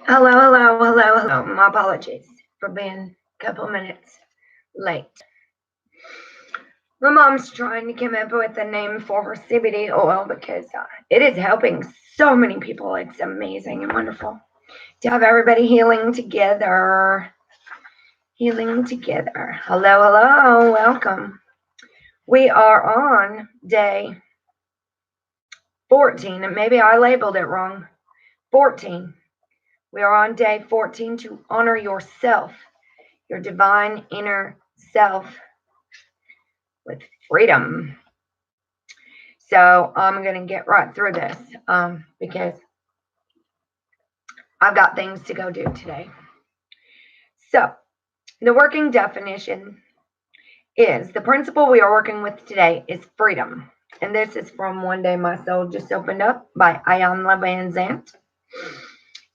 Hello. My apologies for being a couple minutes late. My mom's trying to come up with a name for her CBD oil because it is helping so many people. It's amazing and wonderful to have everybody healing together. Hello. Welcome. We are on day 14, and maybe I labeled it wrong. 14. We are on day 14 to honor yourself, your divine inner self, with freedom. So I'm going to get right through this because I've got things to go do today. So the working definition is the principle we are working with today is freedom. And this is from One Day My Soul Just Opened Up by Ayanla Van Zant.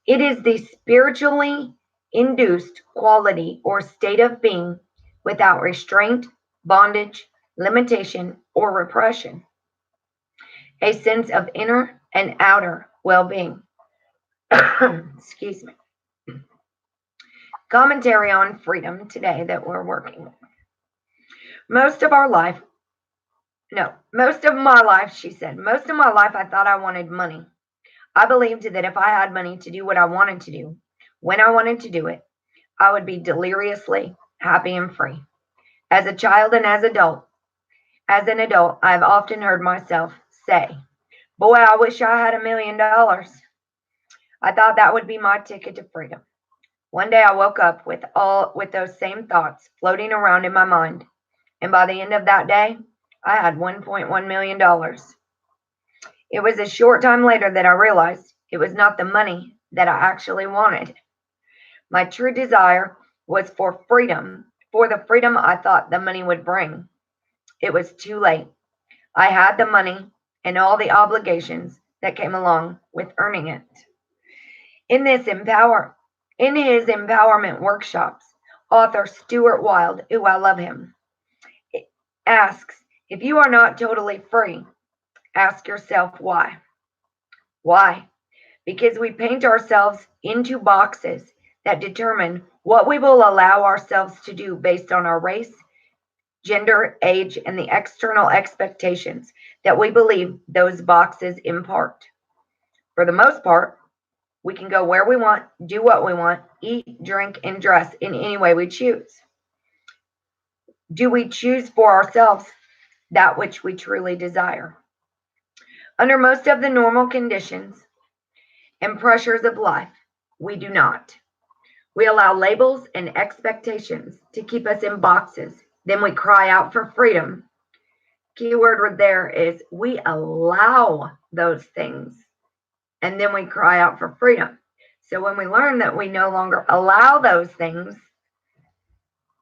It is the spiritually induced quality or state of being without restraint, bondage, limitation, or repression. A sense of inner and outer well-being. Excuse me. Commentary on freedom today that we're working with. Most of my life, she said, most of my life I thought I wanted money. I believed that if I had money to do what I wanted to do, when I wanted to do it, I would be deliriously happy and free. As a child and as an adult, I have often heard myself say, boy, I wish I had $1 million. I thought that would be my ticket to freedom. One day I woke up with those same thoughts floating around in my mind, and by the end of that day, I had $1.1 million. It was a short time later that I realized it was not the money that I actually wanted. My true desire was for freedom, for the freedom I thought the money would bring. It was too late. I had the money and all the obligations that came along with earning it. In his empowerment workshops, author Stuart Wilde, who I love him, asks, if you are not totally free, ask yourself why. Why? Because we paint ourselves into boxes that determine what we will allow ourselves to do based on our race, gender, age, and the external expectations that we believe those boxes impart. For the most part, we can go where we want, do what we want, eat, drink, and dress in any way we choose. Do we choose for ourselves that which we truly desire? Under most of the normal conditions and pressures of life, we do not. We allow labels and expectations to keep us in boxes. Then we cry out for freedom. Keyword there is we allow those things. And then we cry out for freedom. So when we learn that we no longer allow those things,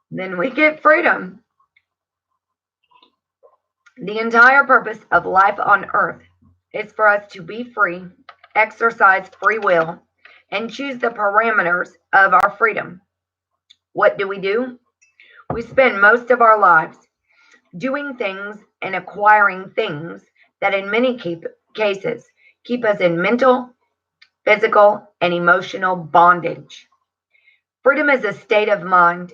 then we get freedom. The entire purpose of life on earth is for us to be free, exercise free will, and choose the parameters of our freedom. What do? We spend most of our lives doing things and acquiring things that in many cases keep us in mental, physical, and emotional bondage. Freedom is a state of mind.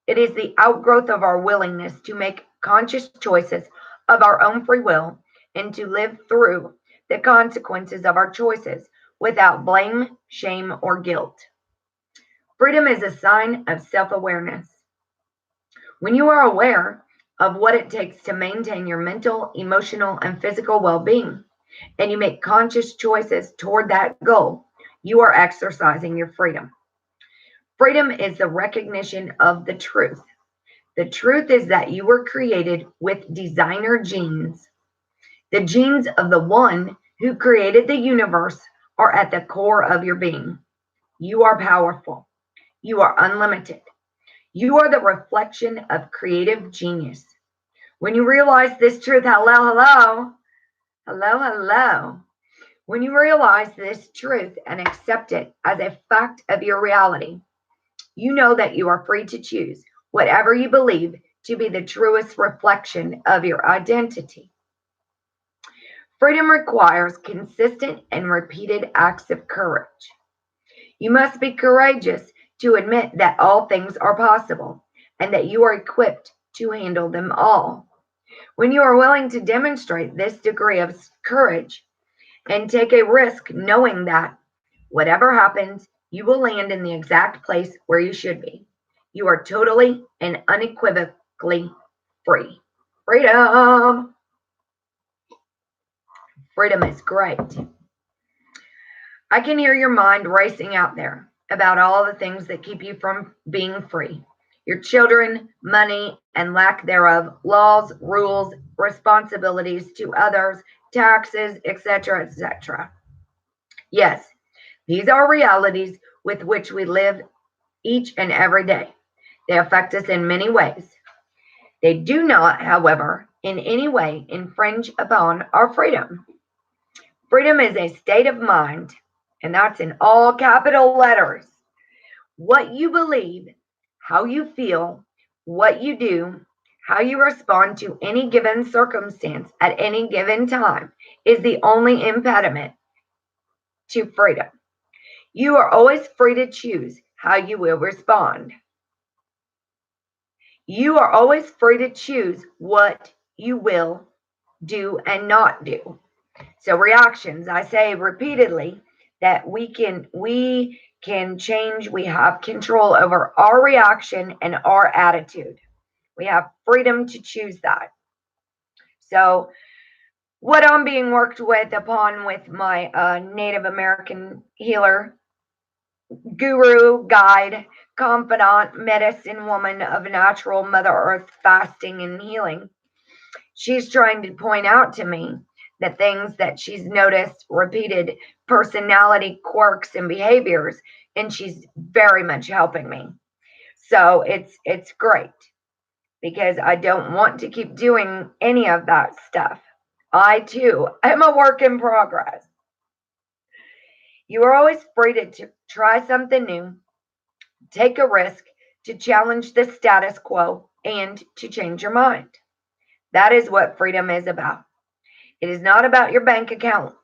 It is the outgrowth of our willingness to make conscious choices of our own free will and to live through the consequences of our choices without blame, shame, or guilt. Freedom is a sign of self-awareness. When you are aware of what it takes to maintain your mental, emotional, and physical well-being, and you make conscious choices toward that goal, you are exercising your freedom. Freedom is the recognition of the truth. The truth is that you were created with designer genes. The genes of the one who created the universe are at the core of your being. You are powerful. You are unlimited. You are the reflection of creative genius. When you realize this truth, hello. When you realize this truth and accept it as a fact of your reality, you know that you are free to choose whatever you believe to be the truest reflection of your identity. Freedom requires consistent and repeated acts of courage. You must be courageous to admit that all things are possible and that you are equipped to handle them all. When you are willing to demonstrate this degree of courage and take a risk knowing that whatever happens, you will land in the exact place where you should be. You are totally and unequivocally free. Freedom! Freedom is great. I can hear your mind racing out there about all the things that keep you from being free. Your children, money, and lack thereof, laws, rules, responsibilities to others, taxes, etc., etc. Yes, these are realities with which we live each and every day. They affect us in many ways. They do not, however, in any way infringe upon our freedom. Freedom is a state of mind, and that's in all capital letters. What you believe, how you feel, what you do, how you respond to any given circumstance at any given time is the only impediment to freedom. You are always free to choose how you will respond. You are always free to choose what you will do and not do. So reactions, I say repeatedly that we can change, we have control over our reaction and our attitude. We have freedom to choose that. So what I'm being worked with upon with my Native American healer, guru, guide, confidant, medicine woman of natural Mother Earth fasting and healing, she's trying to point out to me the things that she's noticed, repeated personality quirks and behaviors, and she's very much helping me. So it's great because I don't want to keep doing any of that stuff. I too am a work in progress. You are always free to try something new, take a risk, to challenge the status quo, and to change your mind. That is what freedom is about. It is not about your bank account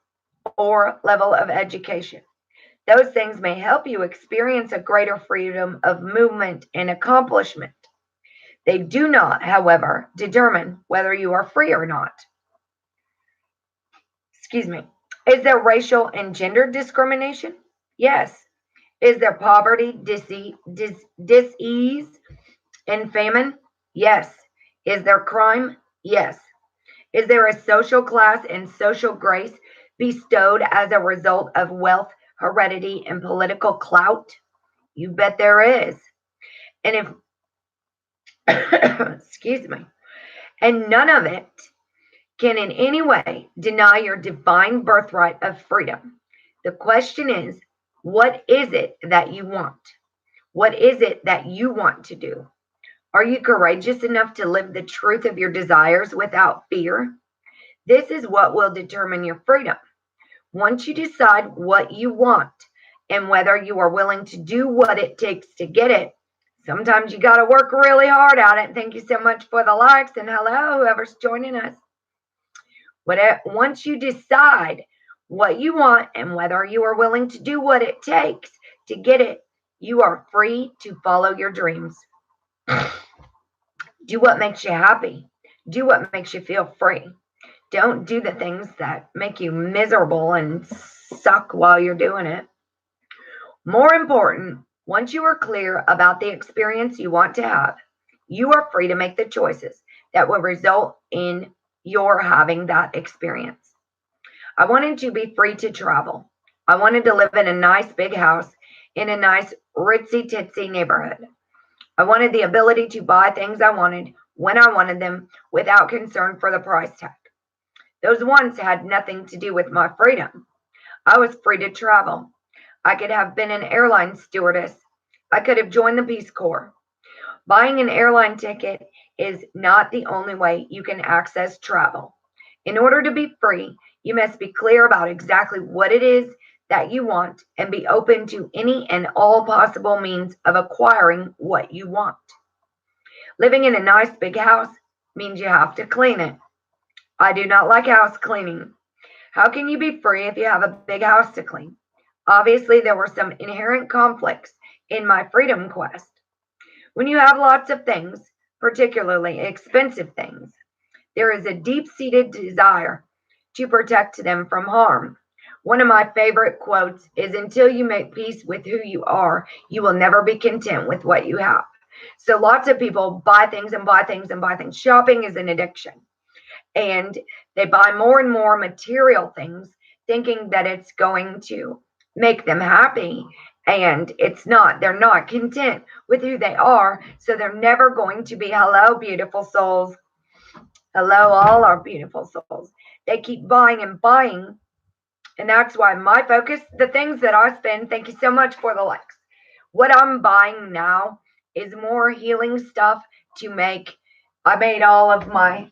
or level of education. Those things may help you experience a greater freedom of movement and accomplishment. They do not, however, determine whether you are free or not. Excuse me. Is there racial and gender discrimination? Yes. Is there poverty, disease, and famine? Yes. Is there crime? Yes. Is there a social class and social grace bestowed as a result of wealth, heredity, and political clout? You bet there is. And if, excuse me, and none of it can in any way deny your divine birthright of freedom. The question is, what is it that you want? What is it that you want to do? Are you courageous enough to live the truth of your desires without fear? This is what will determine your freedom. Once you decide what you want and whether you are willing to do what it takes to get it, sometimes you got to work really hard at it. Thank you so much for the likes, and hello, whoever's joining us. Once you decide what you want and whether you are willing to do what it takes to get it, you are free to follow your dreams. Do what makes you happy. Do what makes you feel free. Don't do the things that make you miserable and suck while you're doing it. More important, once you are clear about the experience you want to have, you are free to make the choices that will result in your having that experience. I wanted to be free to travel. I wanted to live in a nice big house in a nice ritzy titsy neighborhood. I wanted the ability to buy things I wanted when I wanted them without concern for the price tag. Those wants had nothing to do with my freedom. I was free to travel. I could have been an airline stewardess. I could have joined the Peace Corps. Buying an airline ticket is not the only way you can access travel. In order to be free, you must be clear about exactly what it is that you want and be open to any and all possible means of acquiring what you want. Living in a nice big house means you have to clean it. I do not like house cleaning. How can you be free if you have a big house to clean? Obviously, there were some inherent conflicts in my freedom quest. When you have lots of things, particularly expensive things, there is a deep-seated desire to protect them from harm. One of my favorite quotes is, until you make peace with who you are, you will never be content with what you have. So lots of people buy things and buy things and buy things. Shopping is an addiction. And they buy more and more material things thinking that it's going to make them happy. And it's not. They're not content with who they are. So they're never going to be, hello, beautiful souls. Hello, all our beautiful souls. They keep buying and buying. And that's why my focus, the things that I spend, thank you so much for the likes. What I'm buying now is more healing stuff to make. I made all of my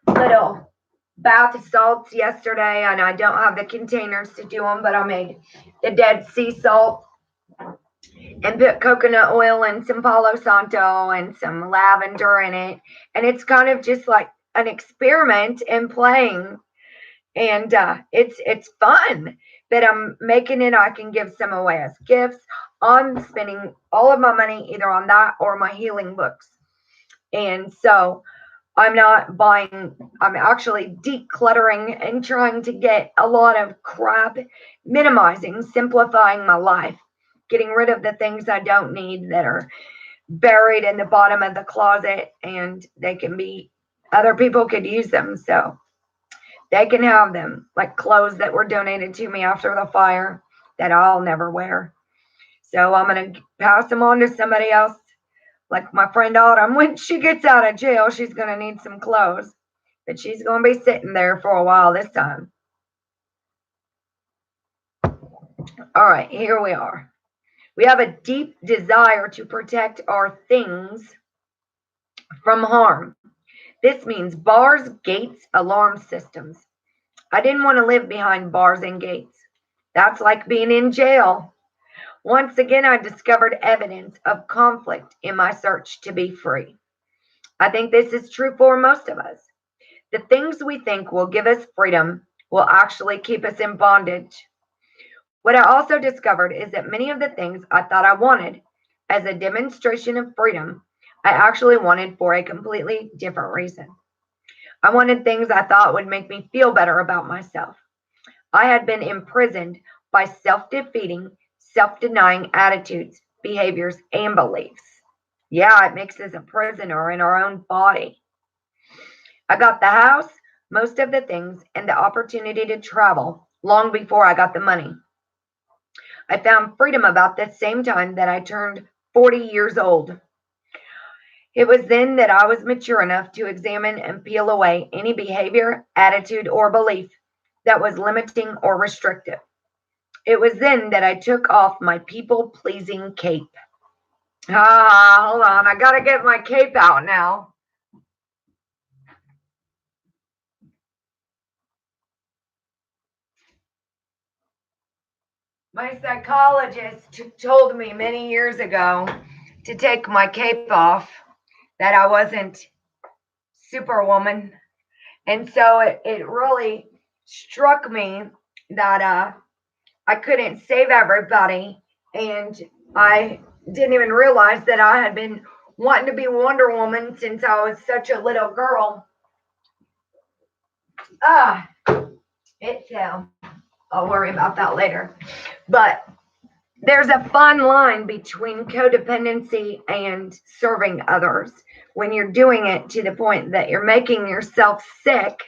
little bath salts yesterday, and I don't have the containers to do them, but I made the Dead Sea salt and put coconut oil and some Palo Santo and some lavender in it. And it's kind of just like an experiment in playing. And it's fun that I'm making it. I can give some away as gifts. I'm spending all of my money either on that or my healing books. And so I'm not buying, I'm actually decluttering and trying to get a lot of crap, minimizing, simplifying my life, getting rid of the things I don't need that are buried in the bottom of the closet, and they can be, other people could use them. So they can have them, like clothes that were donated to me after the fire that I'll never wear. So I'm going to pass them on to somebody else. Like my friend Autumn, when she gets out of jail, she's going to need some clothes. But she's going to be sitting there for a while this time. All right, here we are. We have a deep desire to protect our things from harm. This means bars, gates, alarm systems. I didn't want to live behind bars and gates. That's like being in jail. Once again, I discovered evidence of conflict in my search to be free. I think this is true for most of us. The things we think will give us freedom will actually keep us in bondage. What I also discovered is that many of the things I thought I wanted as a demonstration of freedom, I actually wanted for a completely different reason. I wanted things I thought would make me feel better about myself. I had been imprisoned by self-defeating, self-denying attitudes, behaviors, and beliefs. Yeah, it makes us a prisoner in our own body. I got the house, most of the things, and the opportunity to travel long before I got the money. I found freedom about the same time that I turned 40 years old. It was then that I was mature enough to examine and peel away any behavior, attitude, or belief that was limiting or restrictive. It was then that I took off my people-pleasing cape. Hold on. I got to get my cape out now. My psychologist told me many years ago to take my cape off, that I wasn't Superwoman. And so it really struck me that I couldn't save everybody. And I didn't even realize that I had been wanting to be Wonder Woman since I was such a little girl. It fell. I'll worry about that later. But there's a fine line between codependency and serving others. When you're doing it to the point that you're making yourself sick.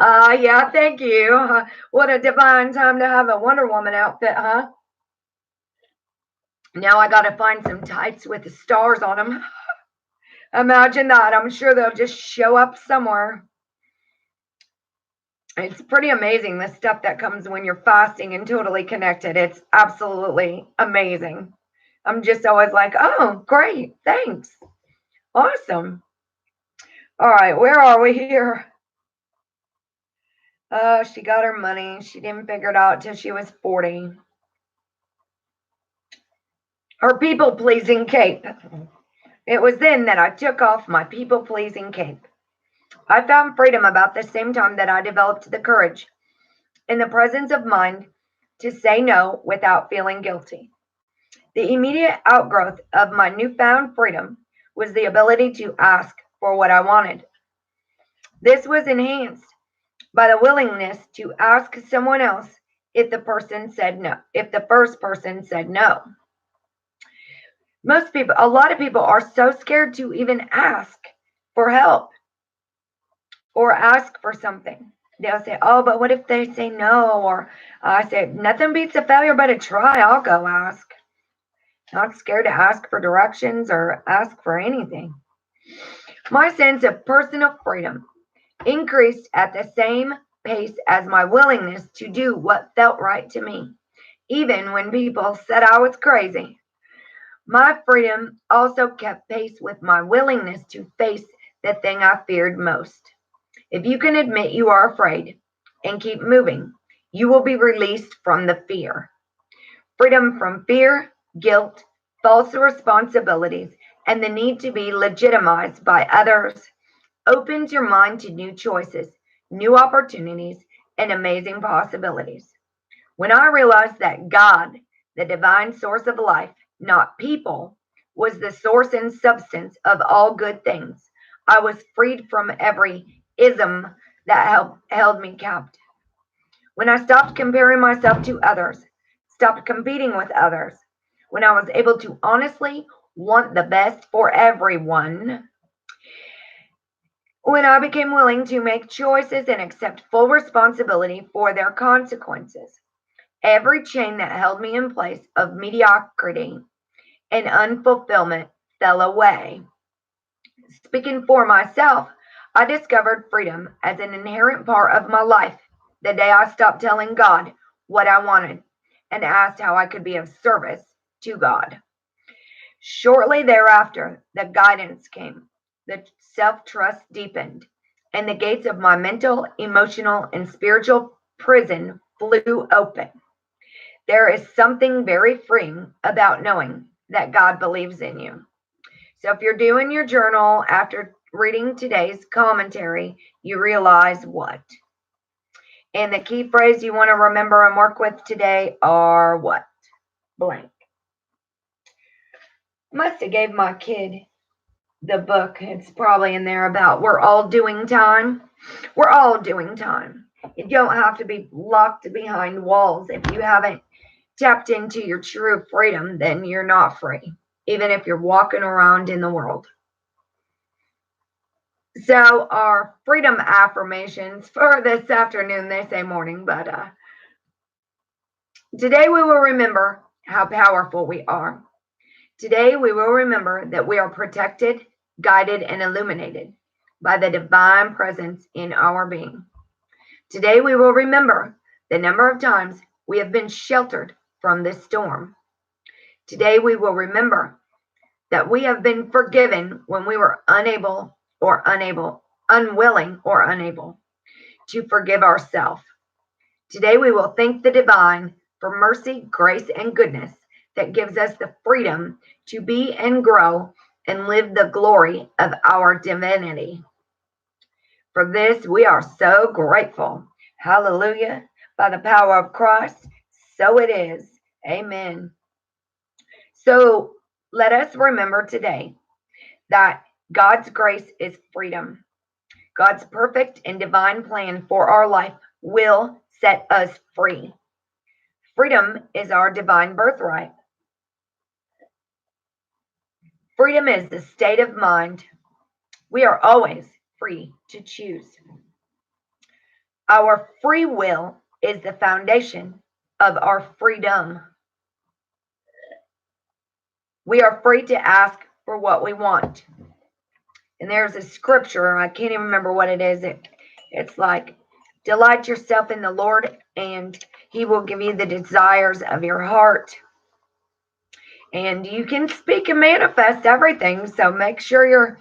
Yeah, thank you. What a divine time to have a Wonder Woman outfit, huh? Now I got to find some tights with the stars on them. Imagine that. I'm sure they'll just show up somewhere. It's pretty amazing, the stuff that comes when you're fasting and totally connected. It's absolutely amazing. I'm just always like, oh, great. Thanks. Awesome. All right. Where are we here? Oh, she got her money. She didn't figure it out till she was 40. Her people-pleasing cape. It was then that I took off my people-pleasing cape. I found freedom about the same time that I developed the courage and the presence of mind to say no without feeling guilty. The immediate outgrowth of my newfound freedom was the ability to ask for what I wanted. This was enhanced by the willingness to ask someone else if the person said no, if the first person said no. A lot of people are so scared to even ask for help or ask for something. They'll say, oh, but what if they say no? Or I say, nothing beats a failure but a try. I'll go ask. Not scared to ask for directions or ask for anything. My sense of personal freedom increased at the same pace as my willingness to do what felt right to me, even when people said I was crazy. My freedom also kept pace with my willingness to face the thing I feared most. If you can admit you are afraid and keep moving, you will be released from the fear. Freedom from fear, guilt, false responsibilities, and the need to be legitimized by others opens your mind to new choices, new opportunities, and amazing possibilities. When I realized that God, the divine source of life, not people, was the source and substance of all good things, I was freed from every ism that held me captive. When I stopped comparing myself to others, stopped competing with others, when I was able to honestly want the best for everyone, when I became willing to make choices and accept full responsibility for their consequences, every chain that held me in place of mediocrity and unfulfillment fell away. Speaking for myself, I discovered freedom as an inherent part of my life the day I stopped telling God what I wanted and asked how I could be of service to God. Shortly thereafter, the guidance came, the self-trust deepened, and the gates of my mental, emotional, and spiritual prison flew open. There is something very freeing about knowing that God believes in you. So if you're doing your journal after reading today's commentary, you realize what? And the key phrase you want to remember and work with today are what? Blank. Must have gave my kid the book. It's probably in there about we're all doing time. We're all doing time. You don't have to be locked behind walls. If you haven't tapped into your true freedom, then you're not free, even if you're walking around in the world. So our freedom affirmations for this afternoon, they say morning, but today we will remember how powerful we are. Today we will remember that we are protected, guided, and illuminated by the divine presence in our being. Today we will remember the number of times we have been sheltered from this storm. Today we will remember that we have been forgiven when we were unwilling or unable to forgive ourselves. Today we will thank the divine for mercy, grace, and goodness that gives us the freedom to be and grow and live the glory of our divinity. For this, we are so grateful. Hallelujah. By the power of Christ, so it is. Amen. So let us remember today that God's grace is freedom. God's perfect and divine plan for our life will set us free. Freedom is our divine birthright. Freedom is the state of mind. We are always free to choose. Our free will is the foundation of our freedom. We are free to ask for what we want. And there's a scripture, I can't even remember what it is. It's like, delight yourself in the Lord, and He will give you the desires of your heart. And you can speak and manifest everything, so make sure you're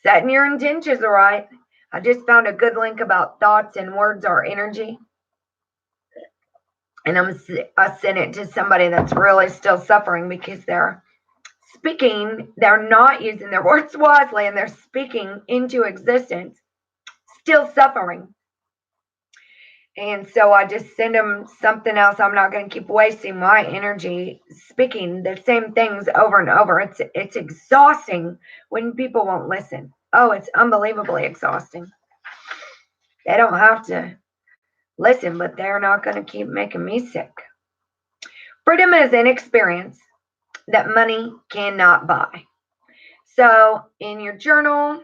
setting your intentions right. I just found a good link about thoughts and words are energy. And I sent it to somebody that's really still suffering because they're not using their words wisely, and they're speaking into existence, still suffering. And so I just send them something else. I'm not going to keep wasting my energy speaking the same things over and over. It's exhausting when people won't listen. Oh, it's unbelievably exhausting. They don't have to listen, but they're not going to keep making me sick. Freedom is an experience that money cannot buy. So in your journal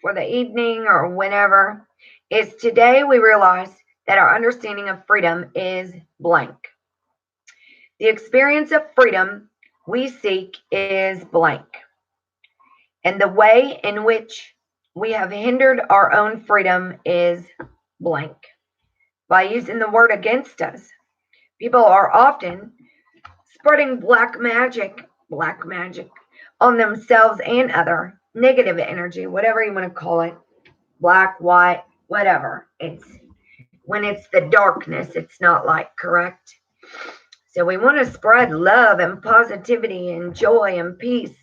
for the evening or whenever is today we realize that our understanding of freedom is blank. The experience of freedom we seek is blank. And the way in which we have hindered our own freedom is blank. By using the word against us, people are often spreading black magic on themselves and other negative energy, whatever you want to call it, black, white, whatever. It's when it's the darkness, it's not light, correct? So we want to spread love and positivity and joy and peace,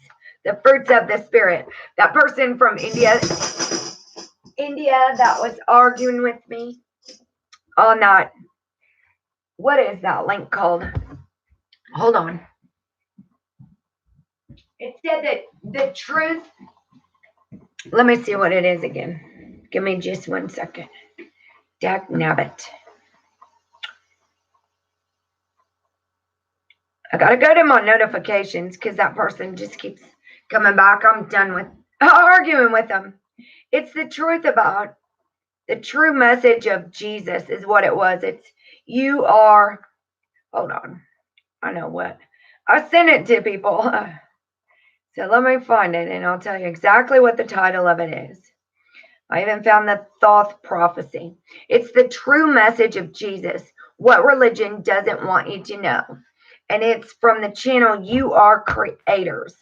the fruits of the spirit. That person from India that was arguing with me on that, what is that link called? Hold on. It said that the truth, let me see what it is again. Give me just 1 second. Dag nabbit. I gotta go to my notifications because that person just keeps coming back. I'm done with arguing with them. It's the truth about the true message of Jesus is what it was. It's you are, hold on. I know what. I sent it to people. So let me find it and I'll tell you exactly what the title of it is. I even found the Thoth prophecy. It's the true message of Jesus. What religion doesn't want you to know. And it's from the channel You Are Creators.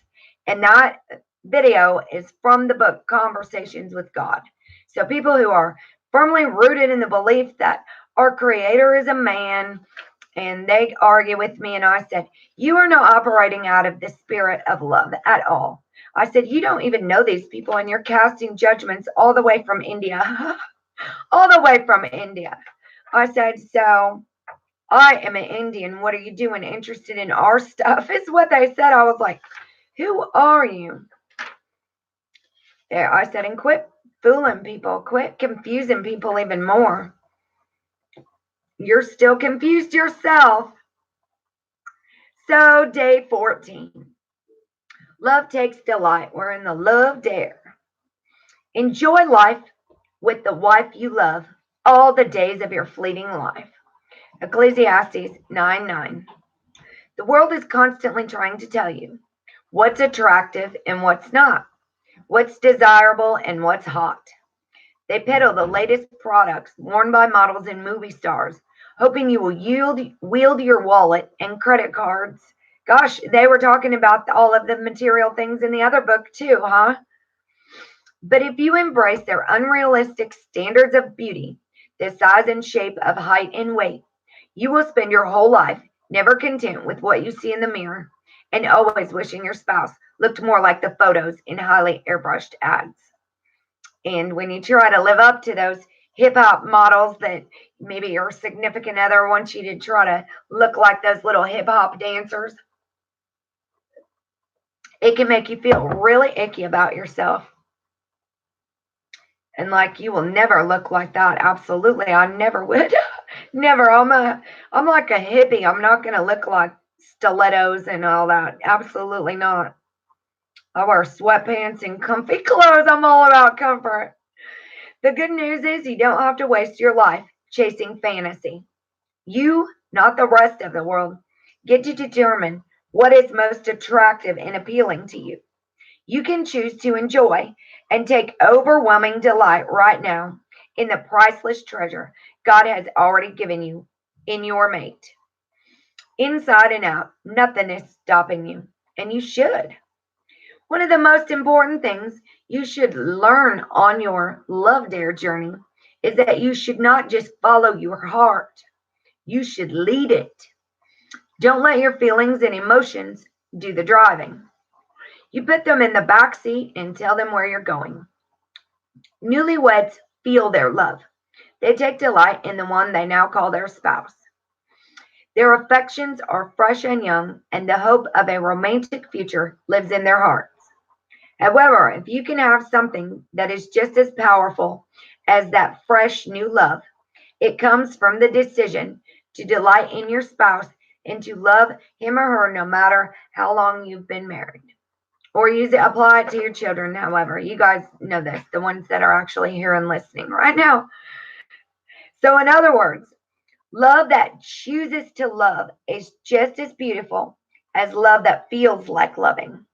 And that video is from the book Conversations with God. So people who are firmly rooted in the belief that our creator is a man, and they argue with me, and I said, you are not operating out of the spirit of love at all. I said, you don't even know these people, and you're casting judgments all the way from India. All the way from India. I said, so I am an Indian. What are you doing interested in our stuff? Is what they said. I was like, who are you? There, I said, and quit fooling people. Quit confusing people even more. You're still confused yourself. So, day 14. Love takes delight. We're in the love dare. Enjoy life with the wife you love all the days of your fleeting life. Ecclesiastes 9:9. The world is constantly trying to tell you what's attractive and what's not, what's desirable and what's hot. They peddle the latest products worn by models and movie stars, hoping you will wield your wallet and credit cards. Gosh, they were talking about all of the material things in the other book too, huh? But if you embrace their unrealistic standards of beauty, the size and shape of height and weight, you will spend your whole life never content with what you see in the mirror and always wishing your spouse looked more like the photos in highly airbrushed ads. And when you try to live up to those hip hop models that maybe your significant other wants you to try to look like those little hip hop dancers, it can make you feel really icky about yourself. And like you will never look like that. Absolutely. I never would. Never. I'm like a hippie. I'm not gonna look like stilettos and all that. Absolutely not. I wear sweatpants and comfy clothes. I'm all about comfort. The good news is you don't have to waste your life chasing fantasy. You, not the rest of the world, get to determine what is most attractive and appealing to you. You can choose to enjoy and take overwhelming delight right now in the priceless treasure God has already given you in your mate. Inside and out, nothing is stopping you, and you should. One of the most important things you should learn on your love dare journey is that you should not just follow your heart, you should lead it. Don't let your feelings and emotions do the driving. You put them in the back seat and tell them where you're going. Newlyweds feel their love. They take delight in the one they now call their spouse. Their affections are fresh and young, and the hope of a romantic future lives in their hearts. However, if you can have something that is just as powerful as that fresh new love, it comes from the decision to delight in your spouse and to love him or her no matter how long you've been married. Or apply it to your children, however. You guys know this, the ones that are actually here and listening right now. So, in other words, love that chooses to love is just as beautiful as love that feels like loving.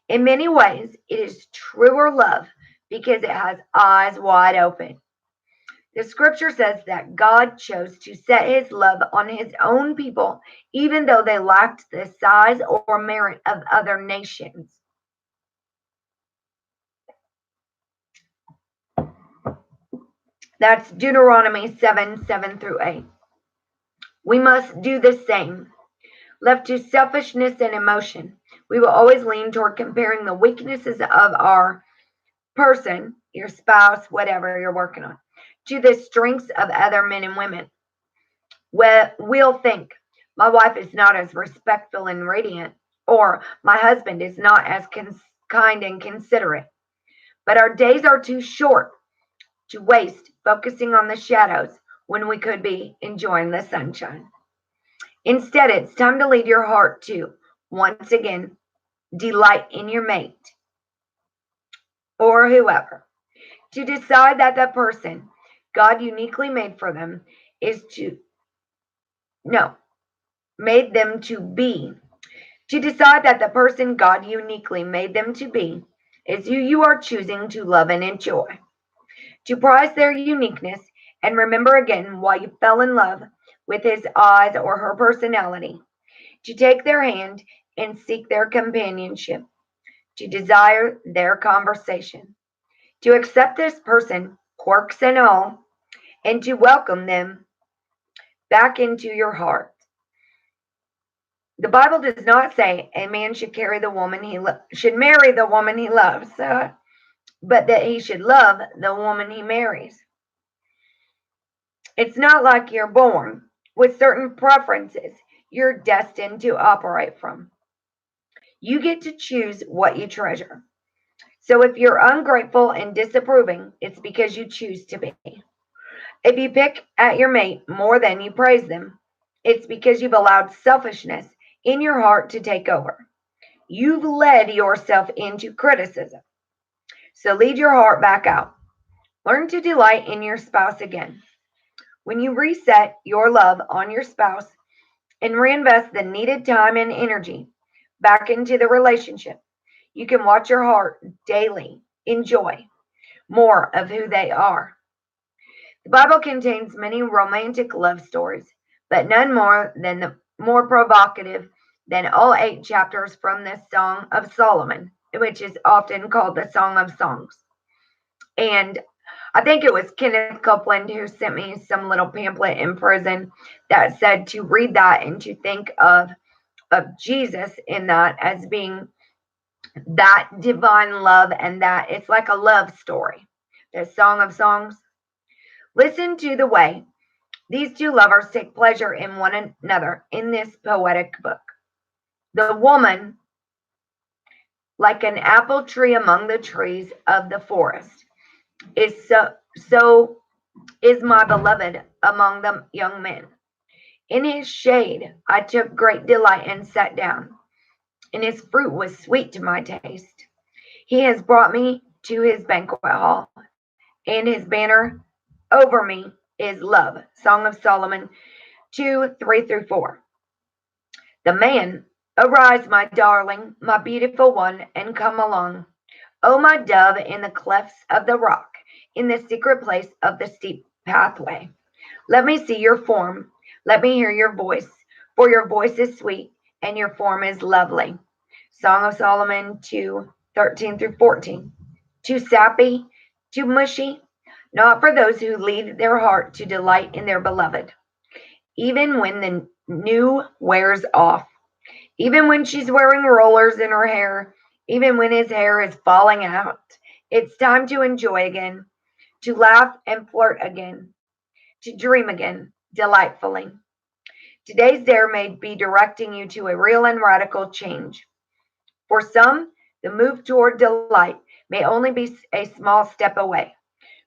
In many ways, it is truer love because it has eyes wide open. The scripture says that God chose to set his love on his own people, even though they lacked the size or merit of other nations. That's Deuteronomy 7 through 8. We must do the same. Left to selfishness and emotion, we will always lean toward comparing the weaknesses of our person, your spouse, whatever you're working on, to the strengths of other men and women. We'll think, my wife is not as respectful and radiant, or my husband is not as kind and considerate. But our days are too short to waste focusing on the shadows when we could be enjoying the sunshine. Instead, it's time to lead your heart to, once again, delight in your mate or whoever. To decide that the person God uniquely made for them made them to be. To decide that the person God uniquely made them to be is who you are choosing to love and enjoy. To prize their uniqueness and remember again why you fell in love with his eyes or her personality. To take their hand and seek their companionship. To desire their conversation. To accept this person, quirks and all, and to welcome them back into your heart. The Bible does not say a man should marry the woman he loves, but that he should love the woman he marries. It's not like you're born with certain preferences you're destined to operate from. You get to choose what you treasure. So if you're ungrateful and disapproving, it's because you choose to be. If you pick at your mate more than you praise them, it's because you've allowed selfishness in your heart to take over. You've led yourself into criticism. So lead your heart back out. Learn to delight in your spouse again. When you reset your love on your spouse and reinvest the needed time and energy back into the relationship, you can watch your heart daily enjoy more of who they are. The Bible contains many romantic love stories, but none more provocative than all 8 chapters from the Song of Solomon, which is often called the Song of Songs. And I think it was Kenneth Copeland who sent me some little pamphlet in prison that said to read that and to think of Jesus in that as being that divine love, and that it's like a love story, the Song of Songs. Listen to the way these two lovers take pleasure in one another in this poetic book. The woman, like an apple tree among the trees of the forest, so is my beloved among the young men. In his shade I took great delight and sat down, and his fruit was sweet to my taste. He has brought me to his banquet hall, and his banner over me is love. Song of Solomon 2:3 through 4. The man, arise, my darling, my beautiful one, and come along. O my dove, in the clefts of the rock, in the secret place of the steep pathway. Let me see your form. Let me hear your voice, for your voice is sweet and your form is lovely. Song of Solomon 2:13 through 14. Too sappy, too mushy, not for those who lead their heart to delight in their beloved. Even when the new wears off, even when she's wearing rollers in her hair, even when his hair is falling out, it's time to enjoy again, to laugh and flirt again. to dream again, delightfully. Today's dare may be directing you to a real and radical change. For some, the move toward delight may only be a small step away.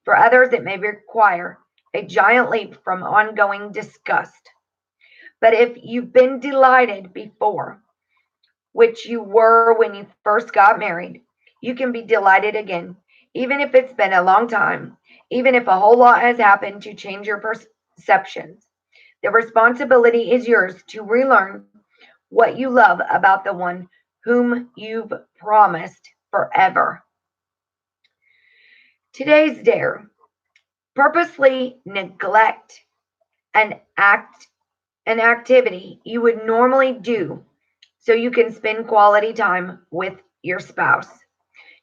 For others, it may require a giant leap from ongoing disgust. But if you've been delighted before, which you were when you first got married, you can be delighted again, even if it's been a long time, even if a whole lot has happened to change your perceptions. The responsibility is yours to relearn what you love about the one whom you've promised forever. Today's dare: purposely neglect an activity you would normally do so you can spend quality time with your spouse.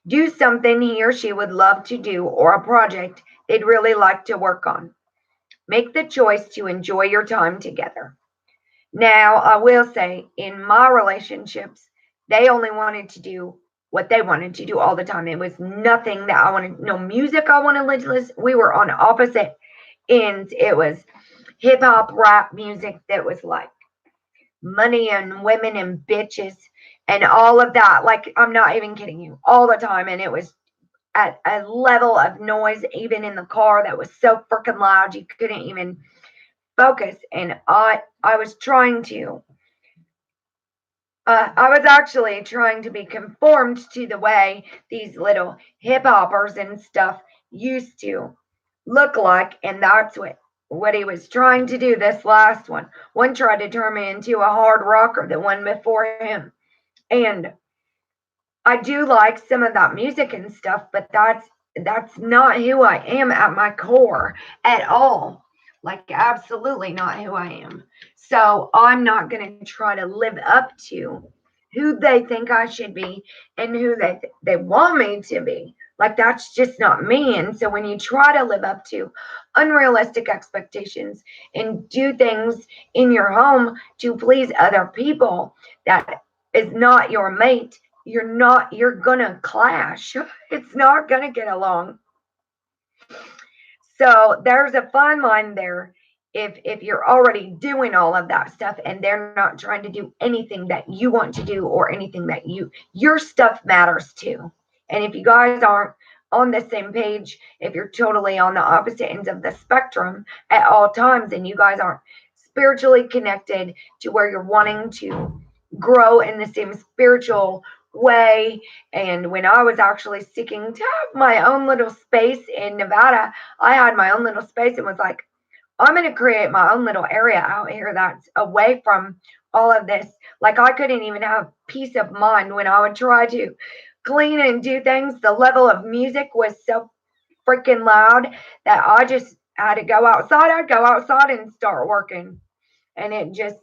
Do something he or she would love to do or a project they'd really like to work on. Make the choice to enjoy your time together. Now, I will say, in my relationships, they only wanted to do what they wanted to do all the time. It was nothing that I wanted, no music I wanted to listen. We were on opposite ends. It was hip hop, rap music that was like money and women and bitches and all of that. Like, I'm not even kidding you, all the time. And it was at a level of noise, even in the car, that was so freaking loud you couldn't even focus. And I was trying to I was actually trying to be conformed to the way these little hip hoppers and stuff used to look like, and that's what he was trying to do. This last one tried to turn me into a hard rocker, the one before him. And I do like some of that music and stuff, but that's not who I am at my core at all. Like, absolutely not who I am. So I'm not going to try to live up to who they think I should be and who they want me to be. Like, that's just not me. And so when you try to live up to unrealistic expectations and do things in your home to please other people that is not your mate, you're gonna clash. It's not gonna get along. So there's a fine line there. If you're already doing all of that stuff and they're not trying to do anything that you want to do or anything that your stuff matters too. And if you guys aren't on the same page, if you're totally on the opposite ends of the spectrum at all times and you guys aren't spiritually connected to where you're wanting to grow in the same spiritual way. And when I was actually seeking to have my own little space in Nevada, I had my own little space and was like, I'm going to create my own little area out here that's away from all of this. Like, I couldn't even have peace of mind when I would try to clean and do things. The level of music was so freaking loud that I just had to go outside. I'd go outside and start working. And it just,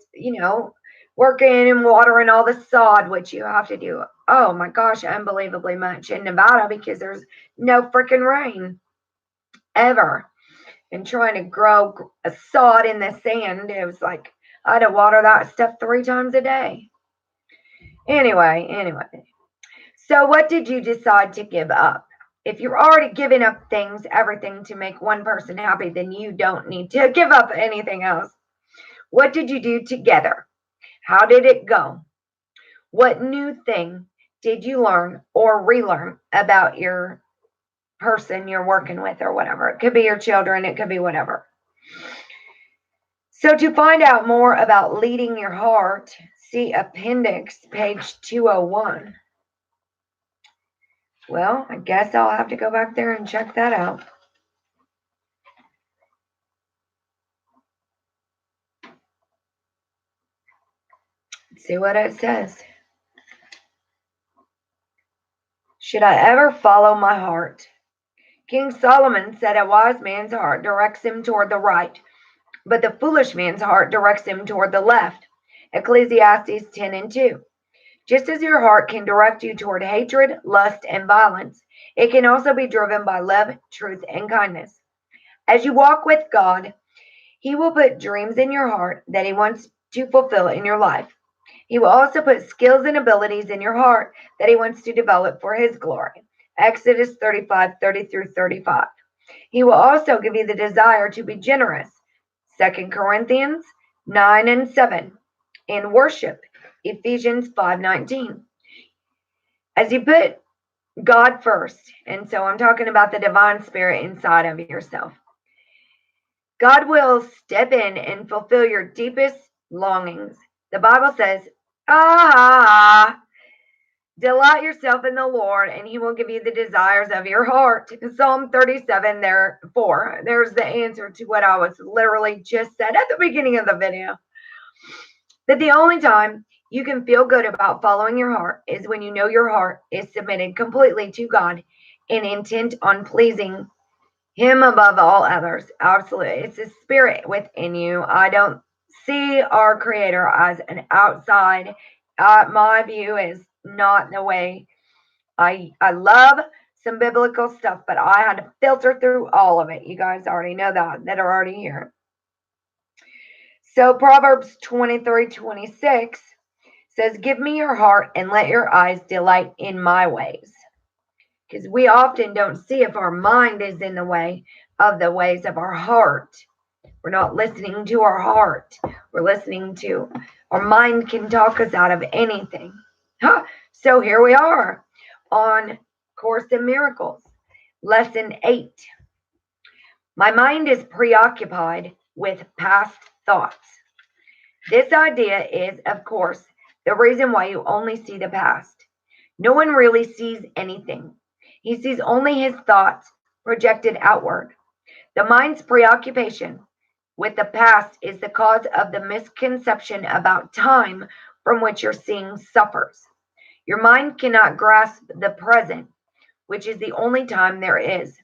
working and watering all the sod, which you have to do, oh my gosh, unbelievably much in Nevada because there's no freaking rain ever. And trying to grow a sod in the sand, it was like I had to water that stuff 3 times a day. Anyway. So what did you decide to give up? If you're already giving up everything to make one person happy, then you don't need to give up anything else. What did you do together? How did it go? What new thing did you learn or relearn about your person you're working with or whatever? It could be your children, it could be whatever. So to find out more about leading your heart, see appendix page 201. Well, I guess I'll have to go back there and check that out. Let's see what it says. Should I ever follow my heart? King Solomon said a wise man's heart directs him toward the right, but the foolish man's heart directs him toward the left. Ecclesiastes 10:2. Just as your heart can direct you toward hatred, lust, and violence, it can also be driven by love, truth, and kindness. As you walk with God, He will put dreams in your heart that He wants to fulfill in your life. He will also put skills and abilities in your heart that He wants to develop for His glory. Exodus 35:30-35. He will also give you the desire to be generous, 2 Corinthians 9 and 7. In worship, Ephesians 5:19. As you put God first, and so I'm talking about the divine spirit inside of yourself, God will step in and fulfill your deepest longings. The Bible says, delight yourself in the Lord, and he will give you the desires of your heart. Psalm 37, therefore, there's the answer to what I was literally just said at the beginning of the video. That the only time you can feel good about following your heart is when you know your heart is submitted completely to God and intent on pleasing him above all others. Absolutely. It's a spirit within you. I don't see our Creator as an outside. My view is not the way. I love some biblical stuff, but I had to filter through all of it. You guys already know that are already here. So Proverbs 23:26 says, give me your heart and let your eyes delight in my ways. Because we often don't see if our mind is in the way of the ways of our heart. We're not listening to our heart. We're listening to our mind can talk us out of anything. So here we are on Course in Miracles, Lesson 8. My mind is preoccupied with past thoughts. This idea is, of course, the reason why you only see the past. No one really sees anything. He sees only his thoughts projected outward. The mind's preoccupation with the past is the cause of the misconception about time from which your seeing suffers. Your mind cannot grasp the present, which is the only time there is.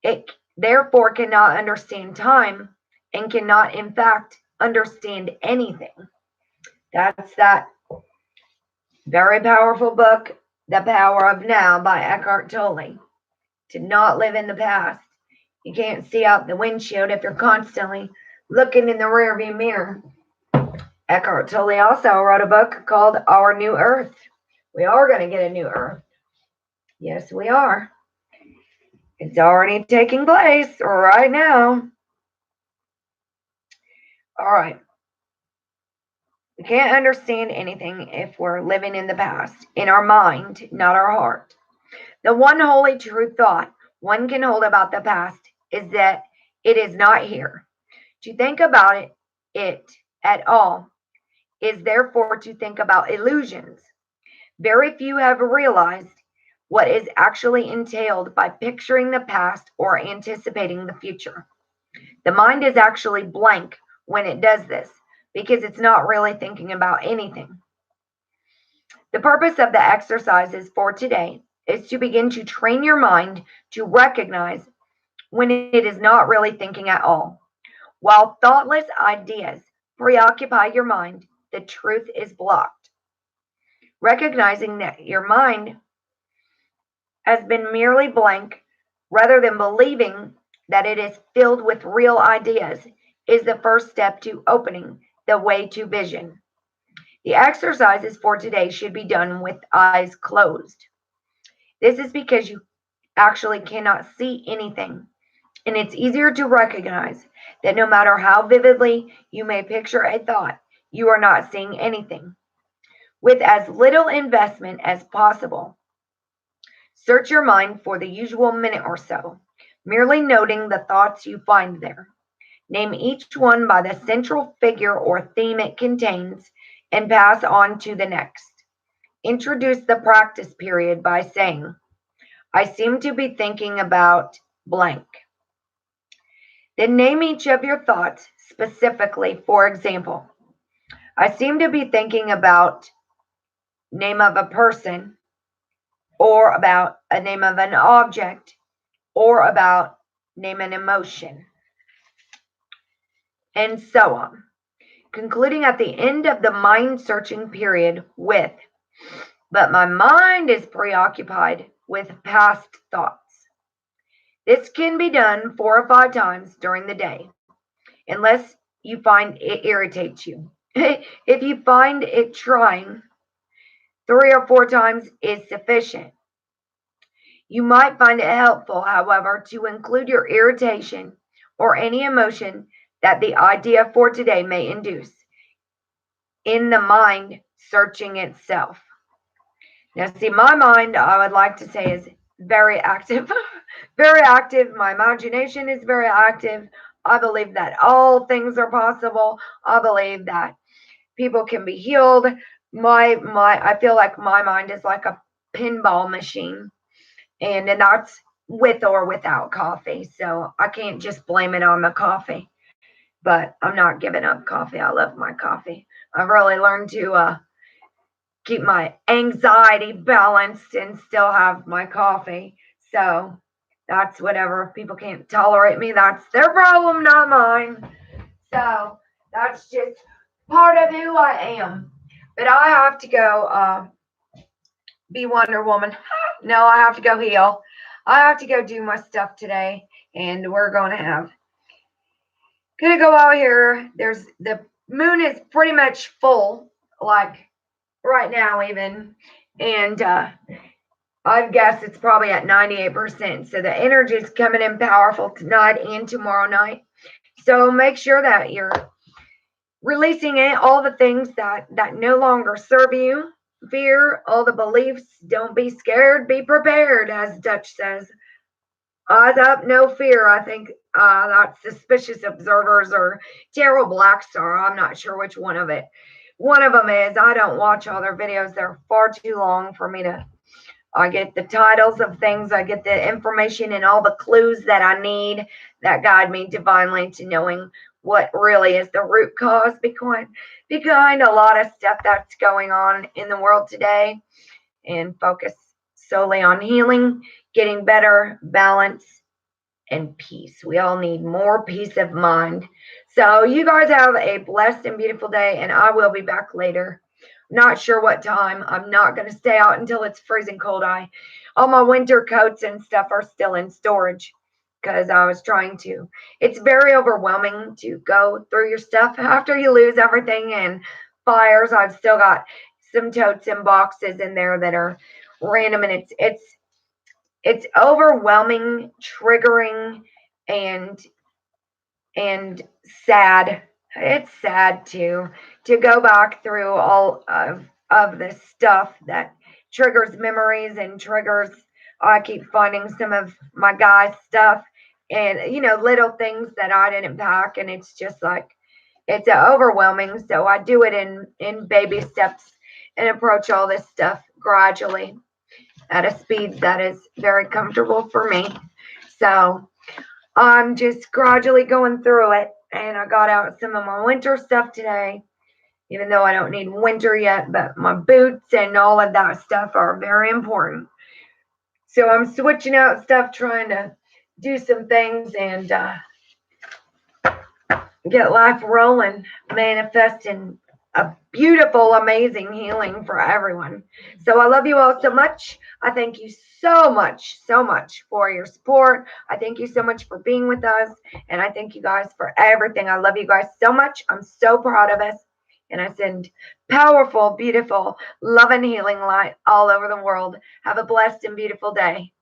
It therefore cannot understand time and cannot, in fact, understand anything. That's that very powerful book, The Power of Now by Eckhart Tolle. To not live in the past. You can't see out the windshield if you're constantly looking in the rearview mirror. Eckhart Tolle also wrote a book called Our New Earth. We are going to get a new earth. Yes, we are. It's already taking place right now. All right. We can't understand anything if we're living in the past, in our mind, not our heart. The one holy true thought one can hold about the past is that it is not here. To think about it at all is therefore to think about illusions. Very few have realized what is actually entailed by picturing the past or anticipating the future. The mind is actually blank when it does this because it's not really thinking about anything. The purpose of the exercises for today is to begin to train your mind to recognize when it is not really thinking at all. While thoughtless ideas preoccupy your mind, the truth is blocked. Recognizing that your mind has been merely blank rather than believing that it is filled with real ideas is the first step to opening the way to vision. The exercises for today should be done with eyes closed. This is because you actually cannot see anything, and it's easier to recognize that no matter how vividly you may picture a thought, you are not seeing anything. With as little investment as possible, search your mind for the usual minute or so, merely noting the thoughts you find there. Name each one by the central figure or theme it contains and pass on to the next. Introduce the practice period by saying, I seem to be thinking about blank. Then name each of your thoughts specifically. For example, I seem to be thinking about name of a person, or about a name of an object, or about name an emotion, and so on. Concluding at the end of the mind searching period with, but my mind is preoccupied with past thoughts. This can be done 4 or 5 times during the day, unless you find it irritates you. If you find it trying, 3 or 4 times is sufficient. You might find it helpful, however, to include your irritation or any emotion that the idea for today may induce in the mind searching itself. Now, see, my mind, I would like to say, is very active. Very active. My imagination is very active. I believe that all things are possible. I believe that people can be healed. I feel like my mind is like a pinball machine, and that's with or without coffee. So I can't just blame it on the coffee. But I'm not giving up coffee. I love my coffee. I've really learned to keep my anxiety balanced and still have my coffee. So that's whatever. If people can't tolerate me, that's their problem, not mine. So that's just part of who I am. But I have to go be Wonder Woman. No, I have to go heal. I have to go do my stuff today. And we're going to go out here. There's the moon is pretty much full, like right now even. And I guess it's probably at 98%. So the energy is coming in powerful tonight and tomorrow night. So make sure that you're releasing all the things that no longer serve you. Fear, all the beliefs. Don't be scared. Be prepared, as Dutch says. Eyes up, no fear. I think that's Suspicious Observers or Tarot Black Star. I'm not sure which one of it. One of them is. I don't watch all their videos. They're far too long for me to. I get the titles of things. I get the information and all the clues that I need that guide me divinely to knowing what really is the root cause behind a lot of stuff that's going on in the world today, and focus solely on healing, getting better, balance, and peace. We all need more peace of mind. So you guys have a blessed and beautiful day, and I will be back later. Not sure what time. I'm not going to stay out until it's freezing cold. All my winter coats and stuff are still in storage because I was trying to. It's very overwhelming to go through your stuff after you lose everything and fires. I've still got some totes and boxes in there that are random, and it's overwhelming, triggering, and sad. It's sad too to go back through all of this stuff that triggers memories and triggers. I keep finding some of my guy's stuff and little things that I didn't pack, and it's just like it's overwhelming. So I do it in baby steps and approach all this stuff gradually at a speed that is very comfortable for me. So I'm just gradually going through it, and I got out some of my winter stuff today, even though I don't need winter yet, but my boots and all of that stuff are very important. So I'm switching out stuff, trying to do some things and get life rolling, manifesting a beautiful, amazing healing for everyone. So I love you all so much. I thank you so much for your support. I thank you so much for being with us. And I thank you guys for everything. I love you guys so much. I'm so proud of us. And I send powerful, beautiful love and healing light all over the world. Have a blessed and beautiful day.